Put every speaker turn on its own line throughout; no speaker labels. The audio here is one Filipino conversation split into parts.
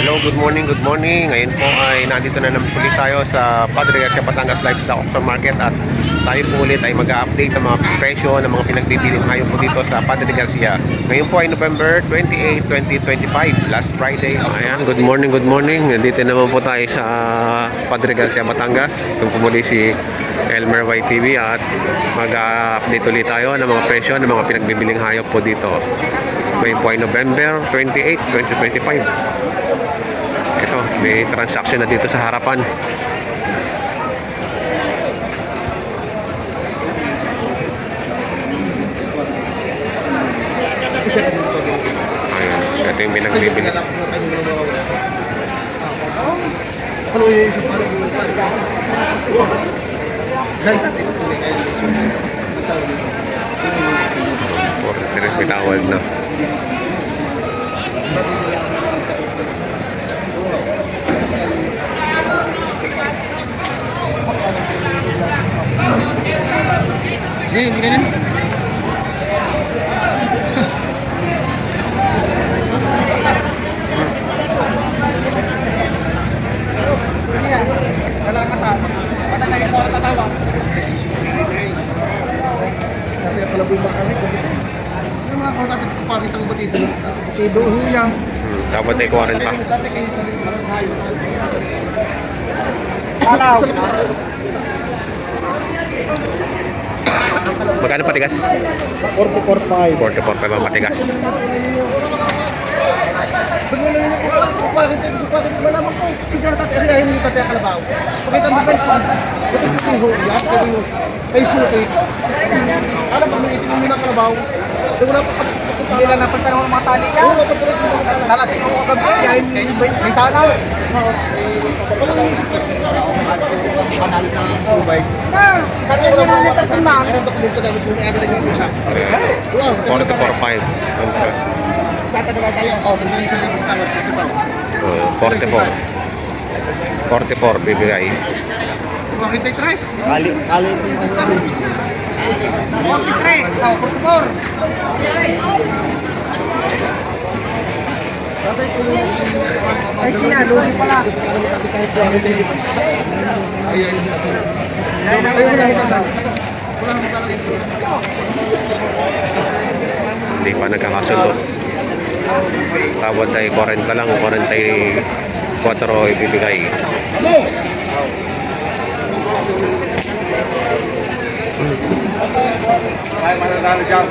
Hello, good morning, good morning. Ngayon po ay nandito na naman ulit tayo sa Padre Garcia Batangas Livestock Auction Market at tayo po ulit ay mag-update ng mga presyo ng mga pinagbibiling ngayon po dito sa Padre Garcia. Ngayon po ay November 28, 2025, last Friday. Ayan, good morning, good morning. Nandito naman po tayo sa Padre Garcia Batangas. Ito po muli si Elmer YTV at mag-update ulit tayo ng mga presyo ng mga pinagbibiling hayop po dito. Ngayon po ay November 28, 2025. Ito, may transaction na dito sa harapan. Ayan, ito yung pinagbibili.
Kalau isip ko lang yung dahil natin ito ulit kayo
Direct pitawad na.
Hindi ganun. Wala ka ta. Bata na ito tatawa. Sabi ako lang yung makari ko. Ano mga ko natin kupakita ko ba dito? Dito huyang.
Dapat ay 40.
Alaw.
Magkano patigas?
44.5.
44 ang patigas.
Bigyan lang niya ko bakit malaman ko tiga tatay ay hindi tatay kalabaw. Pakita mo ba ito? Ito si Huya, ay suki. Alam mo may itim na kalabaw. Wala pa hindi lang napantan ng mga tali niya. Lalasing ako kagabi ay may sana. Panalo na Dubai. Sa kanya na nito si Mang. Ang dokumento daw gusto niya agad yung pusa.
44.5.
Tatagal tayo. Oh, bigyan sa sibuk tawad dito pa.
44. 44 bibigay.
Bakit tayo tres? Ali ko yung dito. 43. Oh, 44. Ay siya, luli pala.
Hindi pa nagkakasundo. Tawad ay 40 lang, 44 ibibigay.
Ay, mananalo dyan.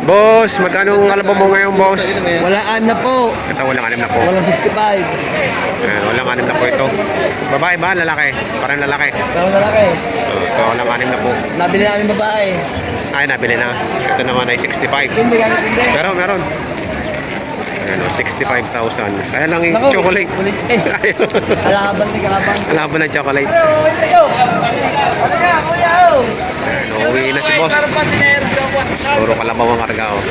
Boss, magkano ang alabo mo ngayon, boss?
Walang 6 na po.
Ito, walang 6 na po.
Walang 65.
Ayan, walang 6 na po ito. Babae ba? Lalaki? Parang lalaki.
Walang lalaki.
Ito, walang 6 na po.
Nabili namin babae.
Ay, nabili na. Ito naman ay 65.
Hindi gamit hindi.
Pero meron. Ayan, 65,000. Kaya lang yung
Naku,
chocolate.
kulit eh. Kalaban ni kalabang.
Alaban ng chocolate.
Tayo! Ano ka, kuya?
Ayan, uuwi na si boss. Puro kalabaw ang karga, oh.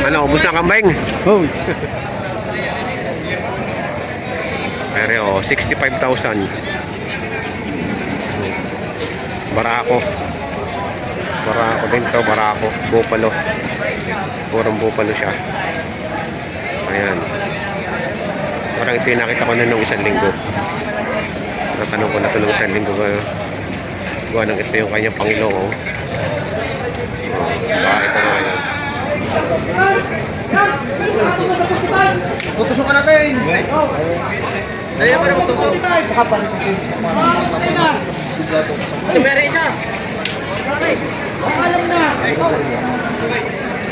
Ano, ubus na kambing?
Oh.
Pero, 65,000. Barako. Barako din to, barako. Bupalo. Purong bupalo siya. Ayan. Parang ito yung nakita ko na nung isang linggo. Natanong ko na ito nung isang linggo. Gawa nang ito yung kanyang Pangilong, oh. Ito na yan.
Tutusukan natin.
Ayaw pa na magtusok.
Saka pa rin.
Si Mary isa.
Alam na.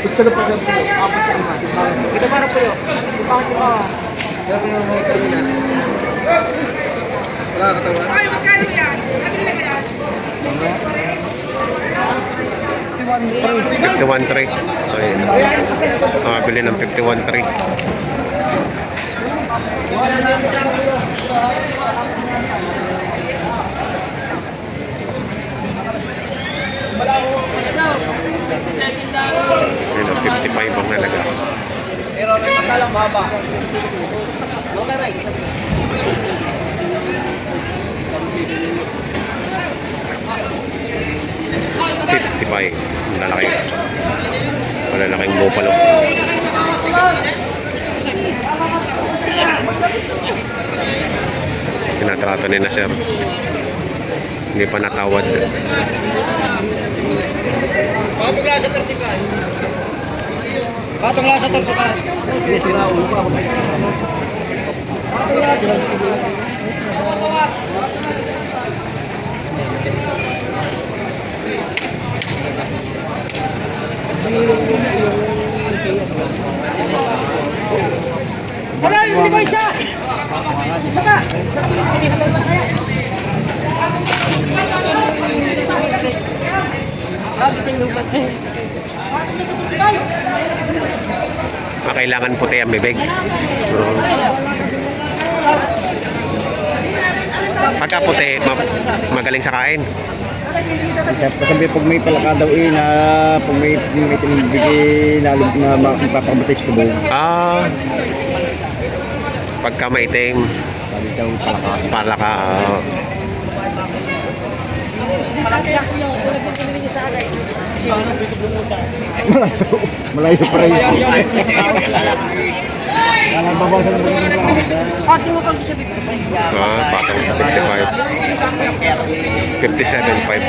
Tutsa na pa rin po. Apat sa mga.
Ito para po yun. Bakit mo ba?
Kaya yung mga kanina. Wala katawan. Ay, magkano yan?
51.3. Ayan. Bili ng 51.3. Ayan, 55 ang nalaga.
Pero nagpakalang baba. Okay, right.
50 55. Malalaki. Malalaking bupalo. Tinatrato ni na sir. Hindi pa natawad.
Patong lang sa 35. Patong lang sa 35. Wala, hindi ko isa! Isa ka!
Kailangan puti ang bibig. Pagka puti, magaling sa kain.
Kasi pag may palaka daw na pag may tinibigay na mapapakabatis tubo.
Ah, pagka maitim,
Sabi daw palaka.
palaka.
Malayo pa rin. Alam ba ba sa
Pati mo kang sabi ko.
Patong sa 55. 57.5.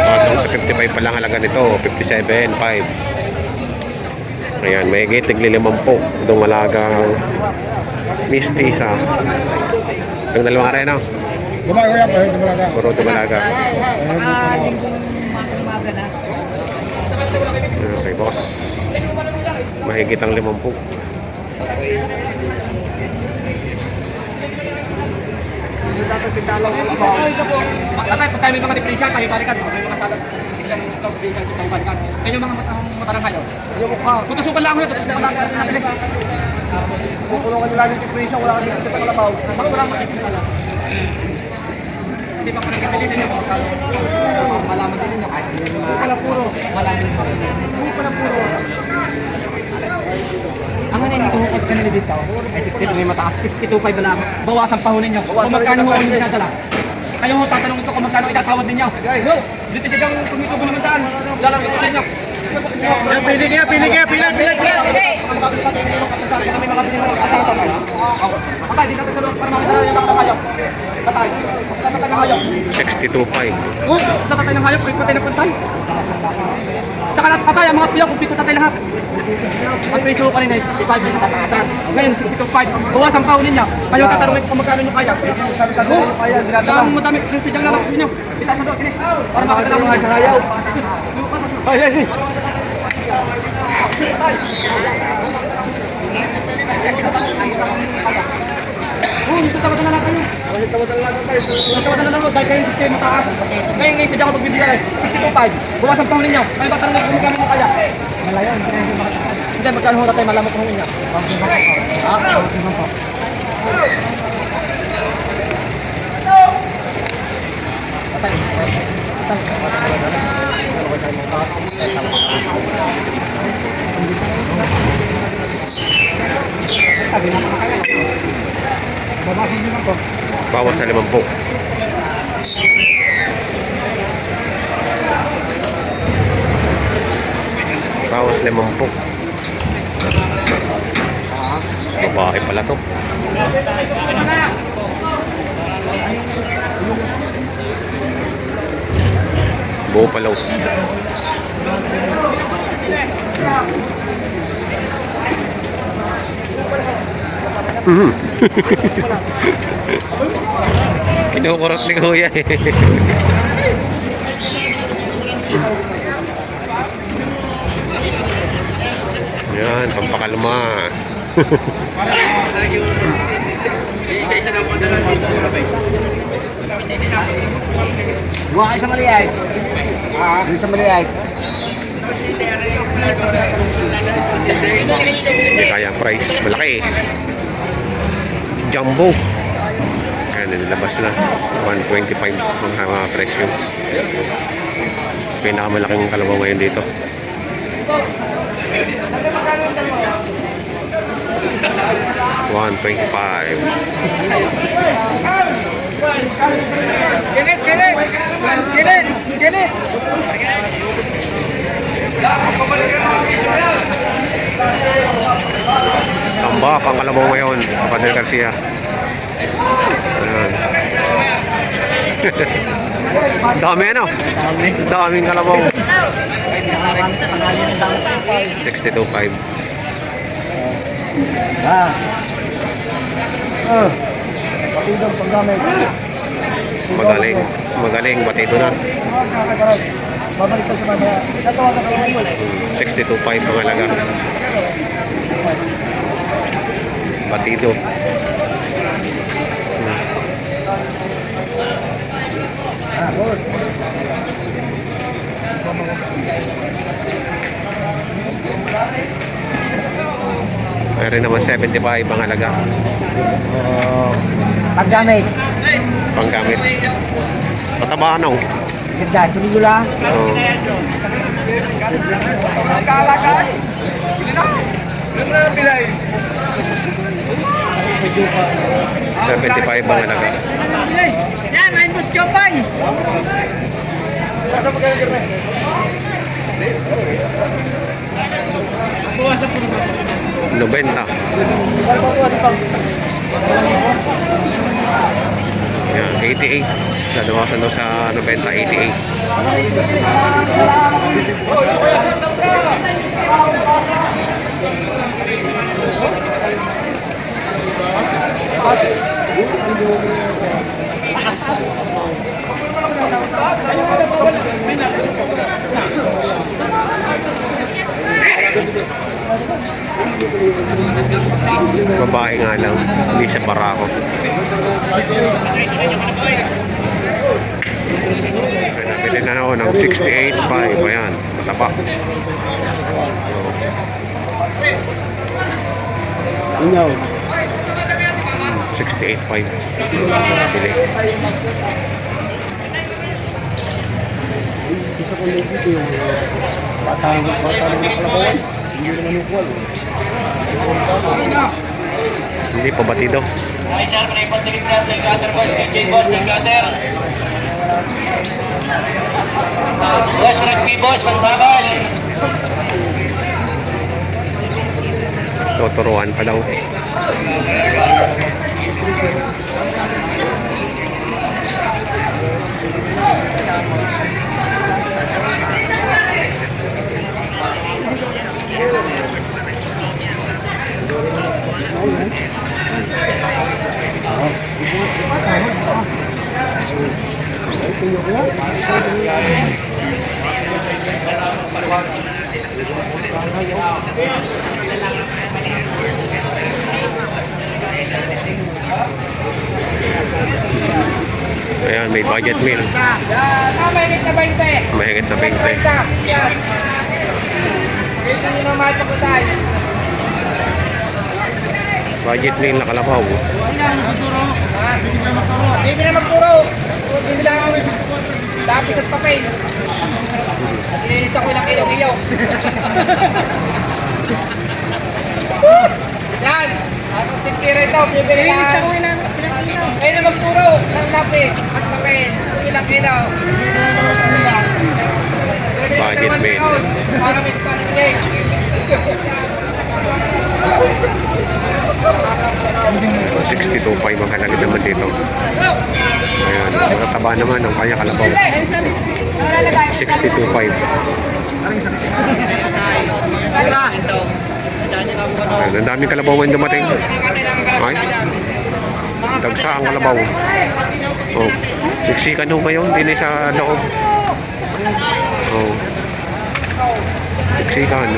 Patong sa 55 pa lang halaga nito. 57.5. Ayan, may gitig lilimampo. Itong alagang Misty sa yung dalawang arena.
Gumay ko yan, pero dumalaga.
Puro tumalaga. Okay, boss. Mahigit ang 50.
Tatay, pag tayo may mga depresya, tayo balikan. May mga salat, siglang depresya, tayo balikan. Kaya yung mga matarang kayo. Kung kasukan lang ako yun, kung lang ako yun. Kung kulungan nyo lang yung depresya, wala kang dito sa kalabaw. Nasa kurang makikita lang. Hindi pa parang kapilitin nyo. Malaman din nyo. Hindi pala puro. Malaman din nyo. Hindi pala puro. Ang ano yung tuhukod ka na dito? Ay 62 may mataas. 62.5 na lang. Bawasan pahunin nyo. Kung magkano ho ang dinadala. Kayo ho, tatanong ito kung magkano itatawad ninyo. No! Dito silang tumitubo naman daan. Lalang ito sa inyo. Pili kaya. Patay, dito sa loob para makita na yung hayop. Patay. Sa tatay ng hayop.
62.5.
Sa tatay ng hayop, patay na pantay. Saka lahat patay, ang mga pilaw, kung pito tatay lahat. Ang preso ko kanina, 65 yung natatakasan. Ngayon, 62.5. Bawasan pa unin niya. Kayo tatanungin kung magkano nyo kaya. Sabi ka doon, kaya dinadala. Ang madami, sidyang lalapos niyo. Kita sa doon, kini. Para makadala mo nga sa hayaw. Ay. Tawad na lang kayo. Tawad na lang kayo. Dahil kayo yung sistema taas. Ngayon, sadya ko magbibigay. 62.5. Bawasan pa unin niyo. Kayo ba tanongin kung magkano mo kaya? Malayan. Hindi, magkano ho tayo malamot ng niya?
Bawas na 50. Bawas 50. Babae pala to. Buffalo. Kinukurot ni Kuya eh. Yan, pampakalma.
Isa-isa na po dala dito. Buha kayo sa maliyay. Sa maliyay.
Hindi kaya ang price. Malaki eh. Jumbo. Kaya nilabas na. 125 ang presyo. pinakamalaking kalabaw ngayon dito. $125.
Kinit! Kinit! Kinit! Kinit!
Tambak ang kalabaw ngayon, Padre Garcia. Ayan. Dami ano? Daming kalabaw. 62.5.
Patidong paggamit.
Magaling. Magaling. Batido na.
Babalik ko sa mamaya. Tatawagan ko ngayon.
62.5 mga laga. Batido.
Boss.
Meron naman 75 mga laga.
Paggamit.
Panggamit. Pataba ano?
Ganda. Tuligula.
Oo.
Kalakay! Bili na! Bili na bilay!
75 mga laga.
Yan! May bus kapay!
Sa paggamit ka.
90. Ayan, 88. Nadawasan daw sa 90, 88. Babae nga lang, hindi siya barako. Nabili na ako ng 68.5. Ayan, mataba.
Inyaw.
68.5. Nabili.
Isa ko lang dito yung batang kalabawan. Hindi naman yung kuwal.
Hindi pa batido.
Ay, sir, pre-ipot din, sir. Thank you, other boss. KJ, boss. Thank you, other. Boss, rugby, boss. Magbagal.
Tuturuan pa daw. Ayan, may budget meal.
May higit na 20!
Mahigit na 20.
Yan! Higit na nyo naman ito po tayo.
Budget meal na kalabaw.
Hindi na magturo. Hindi lang ako. Lapis at papel. At inilista ko ilang ilaw-ilaw. Yan! Ako tipira ito. Bibili lang. Kayo na magturo ng lapis at papel. Ilang ilaw.
Budget meal.
Para may panilig.
62.5 ang halaga naman dito. Ayan, mataba naman ang kanya kalabaw. 62.5. Ayan, ang daming kalabaw ang dumating. Ay, dagsa ang kalabaw. Oh, siksikan ho kayo, hindi sa loob. Oh, siksikan.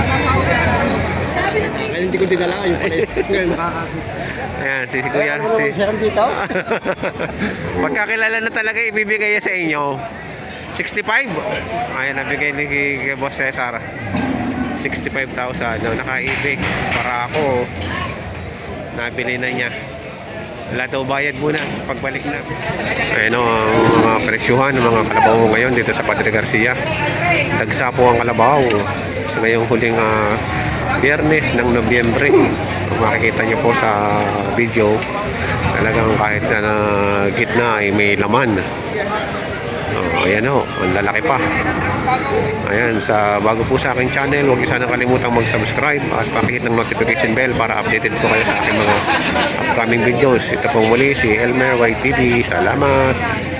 Hindi ko dinala yung pala. Ngayon makakakit.
Ayan, si Kuya.
Meron dito?
Pagkakilala na talaga ibibigay niya sa inyo. 65. Ayan, nabigay ni kay Boss Cesar. 65,000. No, nakaibig. Para ako, nabili na niya. Wala daw bayad muna pagbalik na. Ayan o, ang mga presyuhan ng mga kalabaw ngayon dito sa Padre Garcia. Dagsa po ang kalabaw sa ngayong huling Biyernes ng Nobyembre. Kung makikita nyo po sa video, talagang kahit na gitna ay may laman. Ayan o, ang lalaki pa. Ayan, bago po sa aking channel, huwag niyo sana kalimutang mag-subscribe at pakihit ng notification bell para updated po kayo sa aking mga upcoming videos. Ito pong muli si Elmer YTV. Salamat!